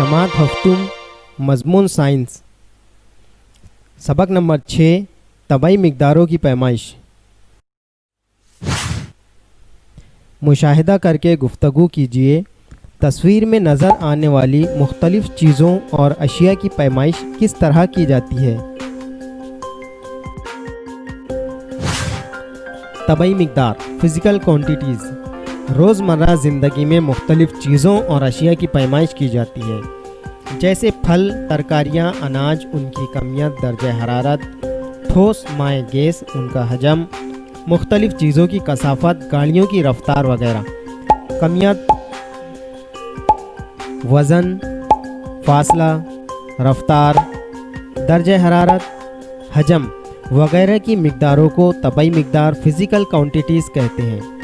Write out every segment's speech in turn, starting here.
जमात हफ्तुम मजमून साइंस सबक नंबर 6 तबाई मिक़दारों की पैमाइश। मुशाहिदा करके गुफ्तगू कीजिए। तस्वीर में नज़र आने वाली मुख्तलिफ़ चीज़ों और अशिया की पैमाइश किस तरह की जाती है। तबाई मिक़दार फ़िज़िकल क्वांटिटीज़। रोज़मर्रा ज़िंदगी में मुख्तलिफ़ चीज़ों और अशिया की पैमाइश की जाती है, जैसे फल, तरकारियाँ, अनाज, उनकी कमियत, दर्जा हरारत, ठोस माए गैस, उनका हजम, मुख्तलिफ़ चीज़ों की कसाफत, गाड़ियों की रफ्तार वगैरह। कमियत, वज़न, फासला, रफ्तार, दर्जा हरारत, हजम वगैरह की मिक़दारों को तबाई मिक़दार फ़िज़िकल क्वांटिटीज़ कहते हैं।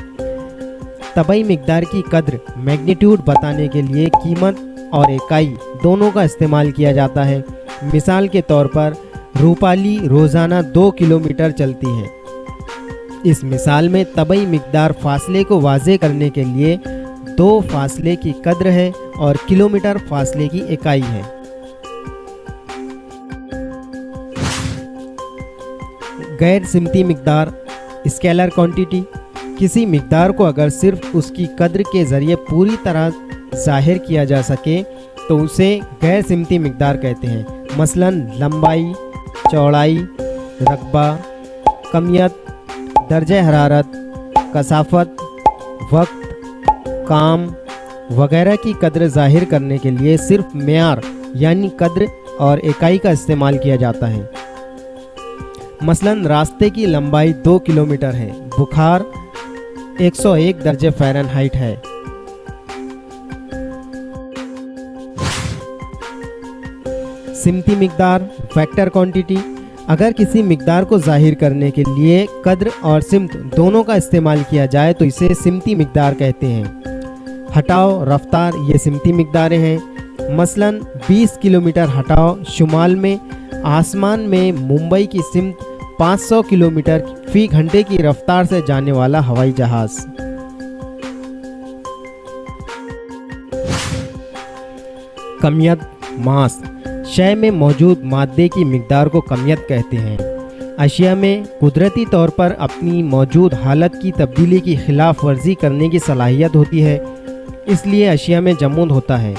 तबाई मिक़दार की कद्र मैग्नीट्यूड बताने के लिए कीमत और इकाई दोनों का इस्तेमाल किया जाता है। मिसाल के तौर पर रूपाली रोज़ाना 2 किलोमीटर चलती है। इस मिसाल में तबाई मिक़दार फासले को वाज़े करने के लिए 2 फासले की कद्र है और किलोमीटर फासले की इकाई है। गैर सिमती मिक़दार स्केलर क्वांटिटी। किसी मिक़दार को अगर सिर्फ उसकी कद्र के ज़रिए पूरी तरह ज़ाहिर किया जा सके तो उसे गैर सिमती मिक़दार कहते हैं। मसलन लंबाई, चौड़ाई, रकबा, कमियत, दर्जा हरारत, कसाफत, वक्त, काम वगैरह की कद्र ज़ाहिर करने के लिए सिर्फ मेयार यानी कद्र और इकाई का इस्तेमाल किया जाता है। मसलन रास्ते की लंबाई 2 किलोमीटर है, बुखार 101 दर्जे फ़ारेनहाइट है। सिमती मिक़दार फैक्टर क्वांटिटी। अगर किसी मिक़दार को ज़ाहिर करने के लिए कद्र और सिमत दोनों का इस्तेमाल किया जाए तो इसे सिमती मिक़दार कहते हैं। हटाओ, रफ्तार ये सिमती मिक़दारें हैं। मसलन 20 किलोमीटर हटाओ शुमाल में आसमान में मुंबई की सिमत 500 किलोमीटर फ़ी घंटे की रफ्तार से जाने वाला हवाई जहाज़। कमियत मास। शय में मौजूद मादे की मिक़दार को कमियत कहते हैं। अशिया में कुदरती तौर पर अपनी मौजूद हालत की तब्दीली की खिलाफ वर्जी करने की सलाहियत होती है, इसलिए अशिया में जमूद होता है।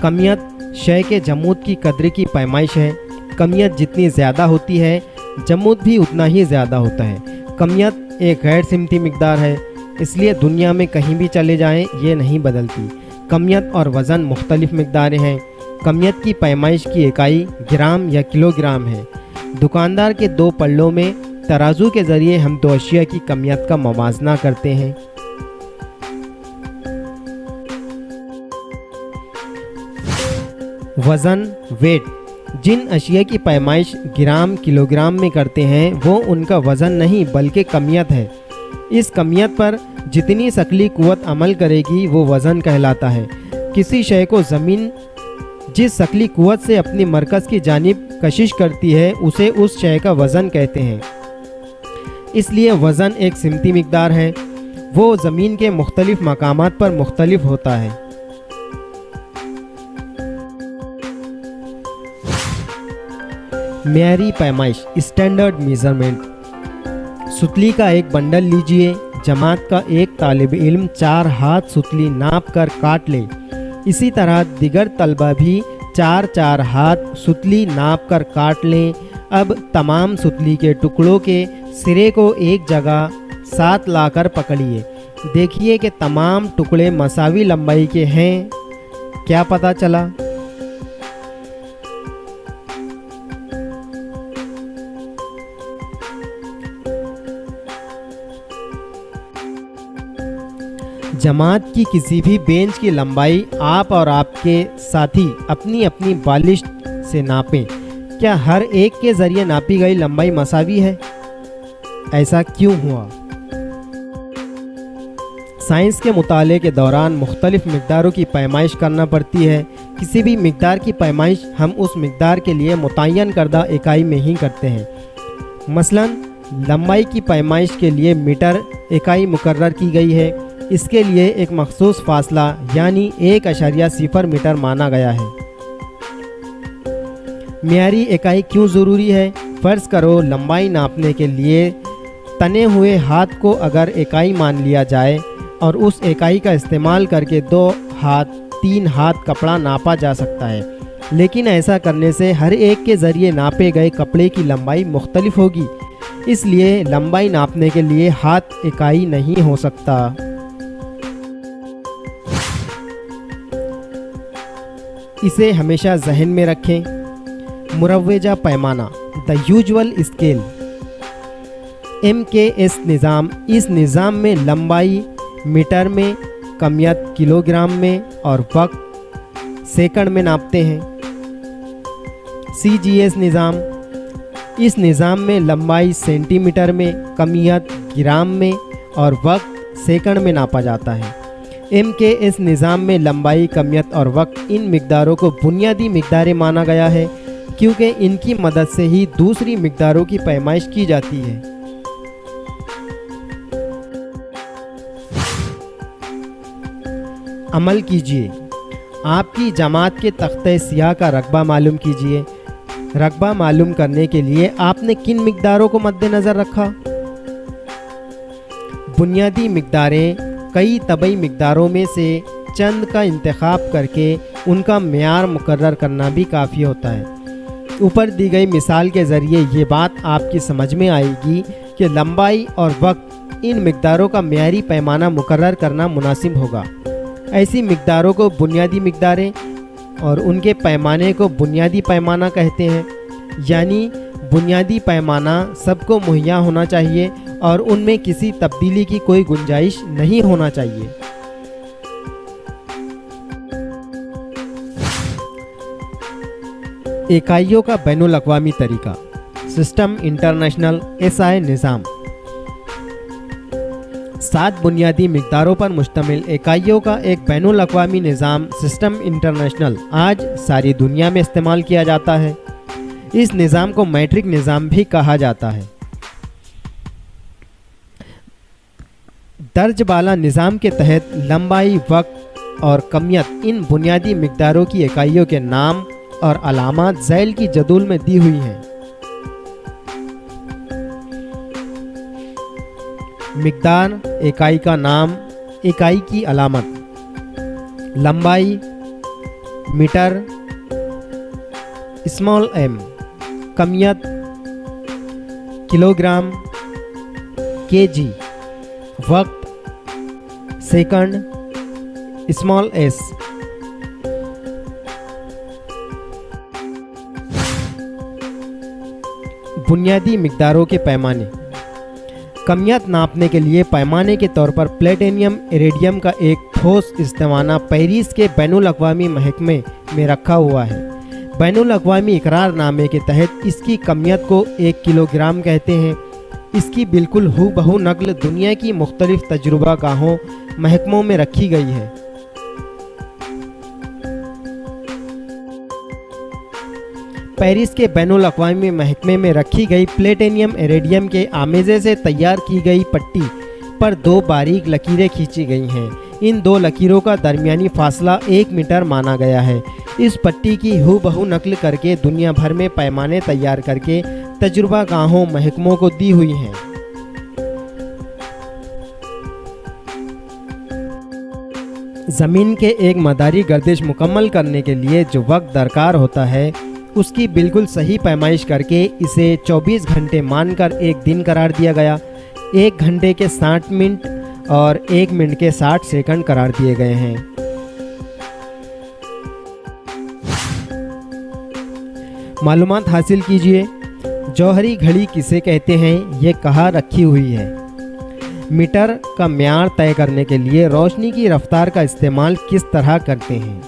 कमियत शय के जमूद की कद्र की पैमाइश है। कमियत जितनी ज़्यादा होती है जमूद भी उतना ही ज़्यादा होता है। कमियत एक गैर सिमती मिक़दार है, इसलिए दुनिया में कहीं भी चले जाएं ये नहीं बदलती। कमियत और वज़न मुख्तलिफ़ मिक़दारें हैं। कमियत की पैमाइश की इकाई ग्राम या किलोग्राम है। दुकानदार के 2 पल्लों में तराजू के ज़रिए हम 2 अशिया की कमियत का मवाजना करते हैं। वज़न वेट। जिन अशिया की पैमाइश ग्राम किलोग्राम में करते हैं वो उनका वज़न नहीं बल्कि कमियत है। इस कमियत पर जितनी शकली कुव्वत अमल करेगी वो वज़न कहलाता है। किसी शय को ज़मीन जिस शकली कुव्वत से अपनी मरकज़ की जानिब कशिश करती है उसे उस शय का वज़न कहते हैं। इसलिए वज़न एक सिमती मिक़दार है, वो ज़मीन के मुख्तलिफ़ मकामात पर मुख्तलिफ होता है। मेयारी पैमाइश स्टैंडर्ड मेज़रमेंट। सुतली का एक बंडल लीजिए। जमात का एक तालिब इल्म 4 हाथ सुतली नाप कर काट ले। इसी तरह दिगर तलबा भी 4-4 हाथ सुतली नाप कर काट लें। अब तमाम सुतली के टुकड़ों के सिरे को एक जगह साथ लाकर पकड़िए। देखिए कि तमाम टुकड़े मसावी लंबाई के हैं। क्या पता चला? जमात की किसी भी बेंच की लंबाई आप और आपके साथी अपनी अपनी बालिश से नापें। क्या हर एक के ज़रिए नापी गई लंबाई मसावी है? ऐसा क्यों हुआ? साइंस के मुताले के दौरान मुख्तलिफ़ मिक़दारों की पैमाइश करना पड़ती है। किसी भी मिक़दार की पैमाइश हम उस मिक़दार के लिए मुतय्यन करदा इकाई में ही करते हैं। मसलन लंबाई की पैमाइश के लिए मीटर इकाई मुकर्रर की गई है। इसके लिए एक मखसूस फासला यानी 1.0 मीटर माना गया है। معیاری اکائی کیوں ضروری ہے؟ فرض کرو لمبائی ناپنے کے لیے تنے ہوئے ہاتھ کو اگر اکائی مان لیا جائے اور اس اکائی کا استعمال کر کے 2 ہاتھ 3 ہاتھ کپڑا ناپا جا سکتا ہے، لیکن ایسا کرنے سے ہر ایک کے ذریعے ناپے گئے کپڑے کی لمبائی مختلف ہوگی، اس لیے لمبائی ناپنے کے لیے ہاتھ اکائی نہیں ہو سکتا۔ اسے ہمیشہ ذہن میں رکھیں۔ مروجہ پیمانہ دا یوزول اسکیل، MKS نظام، اس نظام میں لمبائی میٹر میں، کمیت کلو گرام میں اور وقت سیکنڈ میں ناپتے ہیں۔ CGS نظام، اس نظام میں لمبائی سینٹی میٹر میں، کمیت گرام میں اور وقت سیکنڈ میں ناپا جاتا ہے۔ MKS نظام میں لمبائی، کمیت اور وقت ان مقداروں کو بنیادی مقداریں مانا گیا ہے کیونکہ ان کی مدد سے ہی دوسری مقداروں کی پیمائش کی جاتی ہے۔ عمل کیجیے۔ آپ کی جماعت کے تختہ سیاہ کا رقبہ معلوم کیجیے۔ رقبہ معلوم کرنے کے لیے آپ نے کن مقداروں کو مد نظر رکھا؟ بنیادی مقداریں کئی طبعی مقداروں میں سے چند کا انتخاب کر کے ان کا معیار مقرر کرنا بھی کافی ہوتا ہے۔ اوپر دی گئی مثال کے ذریعے یہ بات آپ کی سمجھ میں آئے گی کہ لمبائی اور وقت ان مقداروں کا معیاری پیمانہ مقرر کرنا مناسب ہوگا۔ ایسی مقداروں کو بنیادی مقداریں اور ان کے پیمانے کو بنیادی پیمانہ کہتے ہیں، یعنی بنیادی پیمانہ سب کو مہیا ہونا چاہیے اور ان میں کسی تبدیلی کی کوئی گنجائش نہیں ہونا چاہیے۔ اکائیوں کا بین الاقوامی طریقہ، سسٹم انٹرنیشنل SI نظام۔ 7 بنیادی مقداروں پر مشتمل اکائیوں کا ایک بین الاقوامی نظام سسٹم انٹرنیشنل آج ساری دنیا میں استعمال کیا جاتا ہے۔ اس نظام کو میٹرک نظام بھی کہا جاتا ہے۔ درج بالا نظام کے تحت لمبائی، وقت اور کمیت ان بنیادی مقداروں کی اکائیوں کے نام اور علامات ذیل کی جدول میں دی ہوئی ہیں۔ مقدار، اکائی کا نام، اکائی کی علامت۔ لمبائی metre small m، کمیت kilo gram kg، وقت سیکنڈ اسمال s۔ بنیادی مقداروں کے پیمانے۔ کمیت ناپنے کے لیے پیمانے کے طور پر پلیٹینیم ایریڈیم کا ایک ٹھوس استوانہ پیرس کے بین الاقوامی محکمے میں رکھا ہوا ہے۔ بین الاقوامی اقرار نامے کے تحت اس کی کمیت کو 1 کلو گرام کہتے ہیں۔ اس کی بالکل ہو بہو نقل دنیا کی مختلف تجربہ گاہوں محکموں میں رکھی گئی ہے۔ پیرس کے بین الاقوامی محکمے میں رکھی گئی پلیٹینیم ایریڈیم کے آمیزے سے تیار کی گئی پٹی پر 2 باریک لکیریں کھینچی گئی ہیں۔ ان 2 لکیروں کا درمیانی فاصلہ 1 میٹر مانا گیا ہے۔ اس پٹی کی ہو بہو نقل کر کے دنیا بھر میں پیمانے تیار کر کے تجربہ گاہوں محکموں کو دی ہوئی ہیں۔ زمین کے ایک مداری گردش مکمل کرنے کے لیے جو وقت درکار ہوتا ہے اس کی بالکل صحیح پیمائش کر کے اسے 24 گھنٹے مان کر ایک دن قرار دیا گیا۔ 1 گھنٹے کے 60 منٹ اور 1 منٹ کے 60 سیکنڈ قرار دیے گئے ہیں۔ معلومات حاصل کیجیے۔ جوہری گھڑی کسے کہتے ہیں یہ کہاں رکھی ہوئی ہے؟ میٹر کا معیار طے کرنے کے لیے روشنی کی رفتار کا استعمال کس طرح کرتے ہیں؟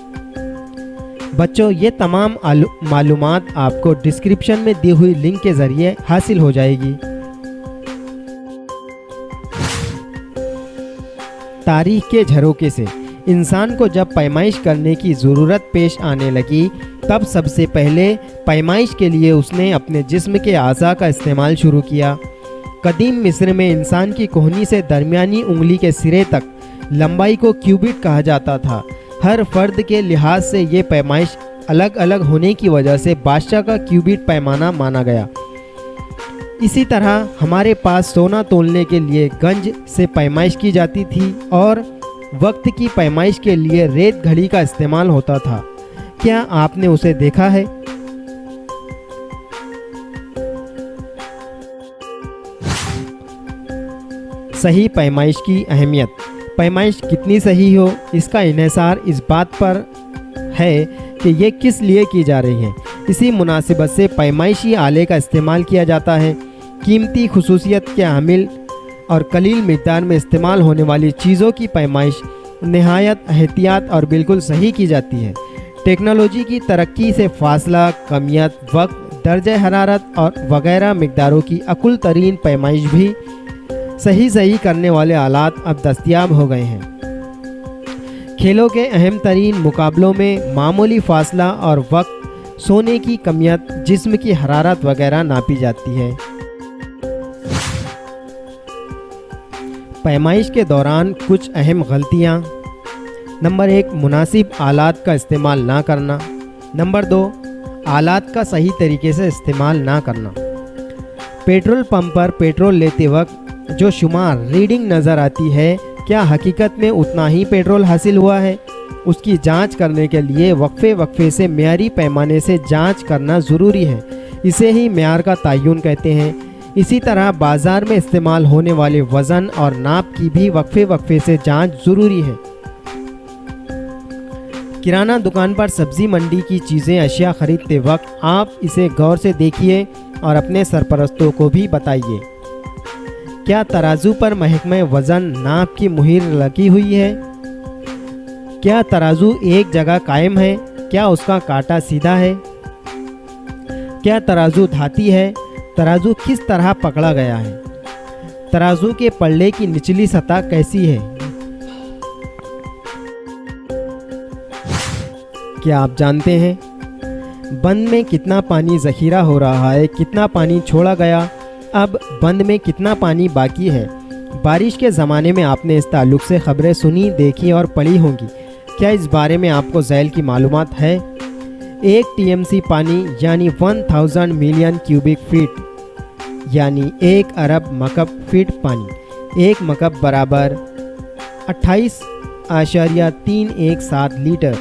بچوں یہ تمام معلومات آپ کو ڈسکرپشن میں دی ہوئی لنک کے ذریعے حاصل ہو جائے گی۔ تاریخ کے جھروکے سے انسان کو جب پیمائش کرنے کی ضرورت پیش آنے لگی تب سب سے پہلے پیمائش کے لیے اس نے اپنے جسم کے اعضاء کا استعمال شروع کیا۔ قدیم مصر میں انسان کی کہنی سے درمیانی انگلی کے سرے تک لمبائی کو کیوبٹ کہا جاتا تھا۔ ہر فرد کے لحاظ سے یہ پیمائش अलग अलग होने की वजह से बादशाह का क्यूबिट पैमाना माना गया। इसी तरह हमारे पास सोना तोलने के लिए गंज से पैमाइश की जाती थी और वक्त की पैमाइश के लिए रेत घड़ी का इस्तेमाल होता था। क्या आपने उसे देखा है? सही पैमाइश की अहमियत। पैमाइश कितनी सही हो, इसका इन्हिसार इस बात पर है कि ये किस लिए की जा रही है। इसी मुनासिबत से पैमाइशी आले का इस्तेमाल किया जाता है। कीमती खुसूसियत के हामिल और कलील मिक़दार में इस्तेमाल होने वाली चीज़ों की पैमाइश नहायत एहतियात और बिल्कुल सही की जाती है। टेक्नोलॉजी की तरक्की से फासला, कमियत, वक्त, दर्जे हरारत और वगैरह मिक़दारों की अकुल तरीन पैमाइश भी सही करने वाले आलात अब दस्तयाब हो गए हैं। खेलों के अहम तरीन मुकाबलों में मामूली फासला और वक्त, सोने की कमियत, जिस्म की हरारत वगैरह नापी जाती है। पैमाइश के दौरान कुछ अहम गलतियाँ। नंबर 1, मुनासिब आलात का इस्तेमाल ना करना। नंबर 2, आलात का सही तरीके से इस्तेमाल ना करना। पेट्रोल पंप पर पेट्रोल लेते वक्त जो शुमार रीडिंग नज़र आती है, क्या हकीकत में उतना ही पेट्रोल हासिल हुआ है? उसकी जांच करने के लिए वक्फे से मेयारी पैमाने से जांच करना ज़रूरी है। इसे ही मेयार का तयन कहते हैं। इसी तरह बाज़ार में इस्तेमाल होने वाले वज़न और नाप की भी वक्फे से जांच ज़रूरी है। किराना दुकान पर सब्ज़ी मंडी की चीज़ें अशिया ख़रीदते वक्त आप इसे गौर से देखिए और अपने सरपरस्तों को भी बताइए। क्या तराजू पर महकमे वज़न नाप की मुहर लगी हुई है? क्या तराजू एक जगह कायम है? क्या उसका कांटा सीधा है? क्या तराजू धाती है? तराजू किस तरह पकड़ा गया है? तराजू के पल्ले की निचली सतह कैसी है? क्या आप जानते हैं बंद में कितना पानी ज़ख़ीरा हो रहा है, कितना पानी छोड़ा गया, अब बंद में कितना पानी बाकी है? बारिश के ज़माने में आपने इस ताल्लुक़ से ख़बरें सुनी, देखी और पढ़ी होंगी। क्या इस बारे में आपको ज़ैल की मालूमात है? 1 TMC पानी यानी 1000 मिलियन क्यूबिक फीट यानी 1 अरब मकब फीट पानी। 1 मकब बराबर 28.317 लीटर।